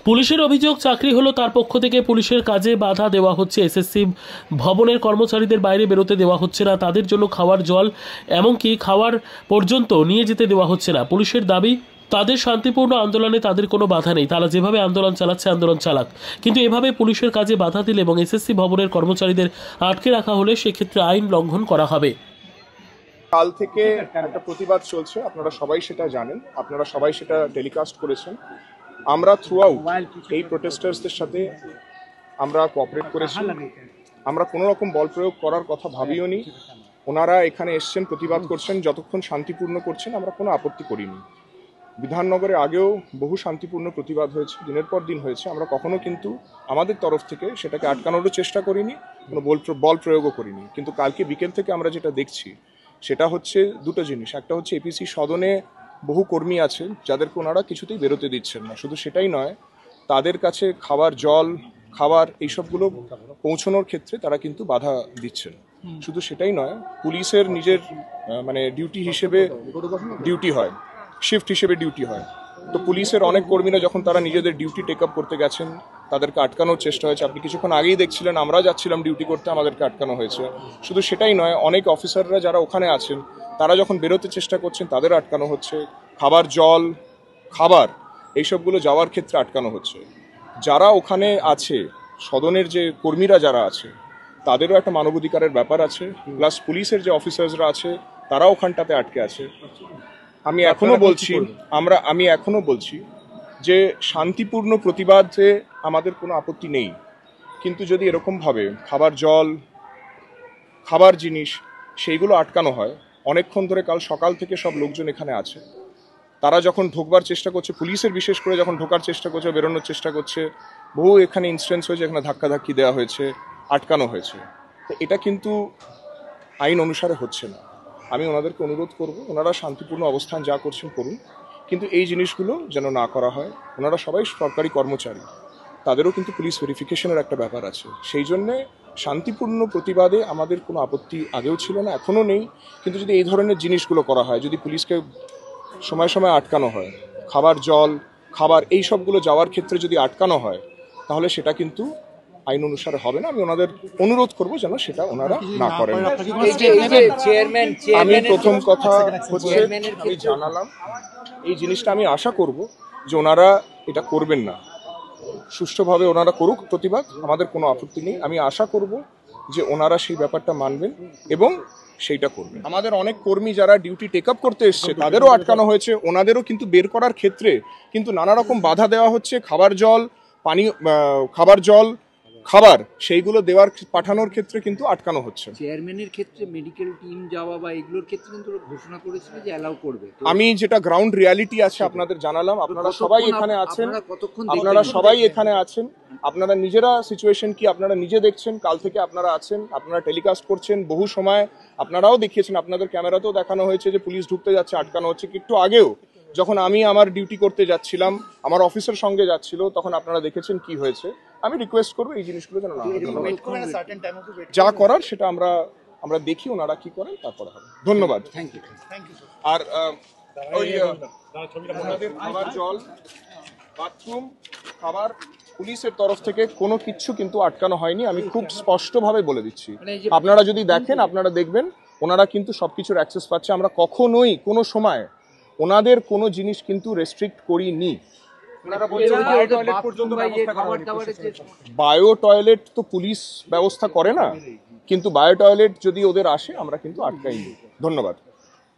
পুলিশের অভিযোগ চাকরি হলো তার পক্ষ থেকে পুলিশের কাজে বাধা দেওয়া হচ্ছে। এসএসসি ভবনের কর্মচারীদের বাইরে বেরোতে দেওয়া হচ্ছে না, তাদের জন্য খাওয়ার জল এমনকি খাওয়ার পর্যন্ত নিয়ে যেতে দেওয়া হচ্ছে না। পুলিশের দাবি তাদের শান্তিপূর্ণ আন্দোলনে তাদের কোনো বাধা নেই, তারা যেভাবে আন্দোলন চালাচ্ছে আন্দোলন চালাক, কিন্তু এভাবে পুলিশের কাজে বাধা দিলে এবং এসএসসি ভবনের কর্মচারীদের আটকে রাখা হলে সেক্ষেত্রে আইন লঙ্ঘন করা হবে। কাল থেকে একটা প্রতিবাদ চলছে, আপনারা সবাই সেটা জানেন, আপনারা সবাই সেটা টেলিকাস্ট করেছেন। আমরা থ্রু আউট এই প্রোটেস্টার্সদের সাথে আমরা কোঅপারেট করেছি। আমরা কোনো রকম বল প্রয়োগ করার কথা ভাবিও নি। ওনারা এখানে এসছেন, প্রতিবাদ করছেন, যতক্ষণ শান্তিপূর্ণ করছেন আমরা কোনো আপত্তি করিনি। বিধাননগরে আগেও বহু শান্তিপূর্ণ প্রতিবাদ হয়েছে, দিনের পর দিন হয়েছে। আমরা কখনো কিন্তু আমাদের তরফ থেকে সেটাকে আটকানোরও চেষ্টা করিনি, কোনো বল প্রয়োগও করিনি। কিন্তু কালকে বিকেল থেকে আমরা যেটা দেখছি সেটা হচ্ছে দুটো জিনিস। একটা হচ্ছে এপিসি সদনে বহু কর্মী আছে যাদেরকে ওনারা কিছুতেই বেরোতে দিচ্ছেন না। শুধু সেটাই নয়, তাদের কাছে খাবার জল খাবার এইসবগুলো পৌঁছানোর ক্ষেত্রে তারা কিন্তু বাধা দিচ্ছেন। শুধু সেটাই নয়, পুলিশের নিজের মানে ডিউটি হিসেবে ডিউটি হয়, শিফট হিসেবে ডিউটি হয়। তো পুলিশের অনেক কর্মীরা যখন তারা নিজেদের ডিউটি টেক আপ করতে গেছেন তাদেরকে আটকানোর চেষ্টা হয়েছে। আপনি কিছুক্ষণ আগেই দেখছিলেন আমরা যাচ্ছিলাম ডিউটি করতে, আমাদেরকে আটকানো হয়েছে। শুধু সেটাই নয়, অনেক অফিসাররা যারা ওখানে আছেন তারা যখন বেরোতে চেষ্টা করছেন তাদের আটকানো হচ্ছে। খাবার জল খাবার এইসবগুলো যাওয়ার ক্ষেত্রে আটকানো হচ্ছে। যারা ওখানে আছে সদনের যে কর্মীরা যারা আছে তাদেরও একটা মানবাধিকারের ব্যাপার আছে, প্লাস পুলিশের যে অফিসার্সরা আছে তারাও ওখানটাতে আটকে আছে। আমি এখনো বলছি যে শান্তিপূর্ণ প্রতিবাদে আমাদের কোনো আপত্তি নেই, কিন্তু যদি এরকমভাবে খাবার জল খাবার জিনিস সেইগুলো আটকানো হয়, অনেকক্ষণ ধরে কাল সকাল থেকে সব লোকজন এখানে আছে, তারা যখন ঢোকবার চেষ্টা করছে, পুলিশের বিশেষ করে যখন ঢোকার চেষ্টা করছে, বেরোনোর চেষ্টা করছে, বহু এখানে ইনসিডেন্টস হয়েছে, এখানে ধাক্কাধাক্কি দেওয়া হয়েছে, আটকানো হয়েছে। তো এটা কিন্তু আইন অনুসারে হচ্ছে না। আমি ওনাদেরকে অনুরোধ করব, ওনারা শান্তিপূর্ণ অবস্থান যা করছেন করুন, কিন্তু এই জিনিসগুলো যেন না করা হয়। ওনারা সবাই সরকারি কর্মচারী, তাদেরও কিন্তু পুলিশ ভেরিফিকেশনের একটা ব্যাপার আছে। সেই জন্যে শান্তিপূর্ণ প্রতিবাদে আমাদের কোনো আপত্তি আগেও ছিল না, এখনও নেই। কিন্তু যদি এই ধরনের জিনিসগুলো করা হয়, যদি পুলিশকে সময় সময় আটকানো হয়, খাবার জল খাবার এই সবগুলো যাওয়ার ক্ষেত্রে যদি আটকানো হয়, তাহলে সেটা কিন্তু আইন অনুসারে হবে না। আমি ওনাদের অনুরোধ করব যেন সেটা ওনারা না করেন। আমি প্রথম কথা হচ্ছে আমি জানালাম এই জিনিসটা, আমি আশা করব যে ওনারা এটা করবেন না, সুষ্ঠুভাবে ওনারা করুক প্রতিবাদ, আমাদের কোনো আপত্তি নেই। আমি আশা করব যে ওনারা সেই ব্যাপারটা মানবেন এবং সেইটা করবেন। আমাদের অনেক কর্মী যারা ডিউটি টেক আপ করতে এসছে তাদেরও আটকানো হয়েছে, ওনাদেরও কিন্তু বের করার ক্ষেত্রে কিন্তু নানা রকম বাধা দেওয়া হচ্ছে। খাবার জল খাবার সেইগুলো দেওয়ার পাঠানোর ক্ষেত্রে কিন্তু আটকানো হচ্ছে। চেয়ারম্যানের ক্ষেত্রে মেডিকেল টিম যাওয়া বা এগুলোর ক্ষেত্রে কিন্তু ঘোষণা করেছিল যে অ্যালাউ করবে। আমি যেটা গ্রাউন্ড রিয়ালিটি আছে আপনাদের জানালাম। আপনারা সবাই এখানে আছেন, আপনারা নিজেরা সিচুয়েশন কি আপনারা নিজে দেখছেন, কাল থেকে আপনারা আছেন, আপনারা টেলিকাস্ট করছেন। বহু সময় আপনারাও দেখিয়েছেন, আপনাদের ক্যামেরাতেও দেখানো হয়েছে যে পুলিশ ঢুকতে যাচ্ছে, আটকানো হচ্ছে। একটু আগেও যখন আমি আমার ডিউটি করতে যাচ্ছিলাম, আমার অফিসের সঙ্গে যাচ্ছিল, তখন আপনারা দেখেছেন কি হয়েছে। আমি রিকোয়েস্ট করবো এই জিনিসগুলো যেন না, যা করার সেটা আমরা দেখি ওনারা কি করেন, তারপরে হবে। ধন্যবাদ। আর খাবার জল বাথরুম খাবার পুলিশের তরফ থেকে কোনো কিচ্ছু কিন্তু আটকানো হয়নি। আমি খুব স্পষ্টভাবে বলে দিচ্ছি, আপনারা যদি দেখেন আপনারা দেখবেন ওনারা কিন্তু সবকিছুর অ্যাক্সেস পাচ্ছে। আমরা কখনোই কোনো সময় ওনাদের কোনো জিনিস কিন্তু রেস্ট্রিক্ট করিনি। বায়ো টয়লেট তো পুলিশ ব্যবস্থা করে না, কিন্তু বায়ো টয়লেট যদি ওদের আসে আমরা কিন্তু আটকাইনি। ধন্যবাদ।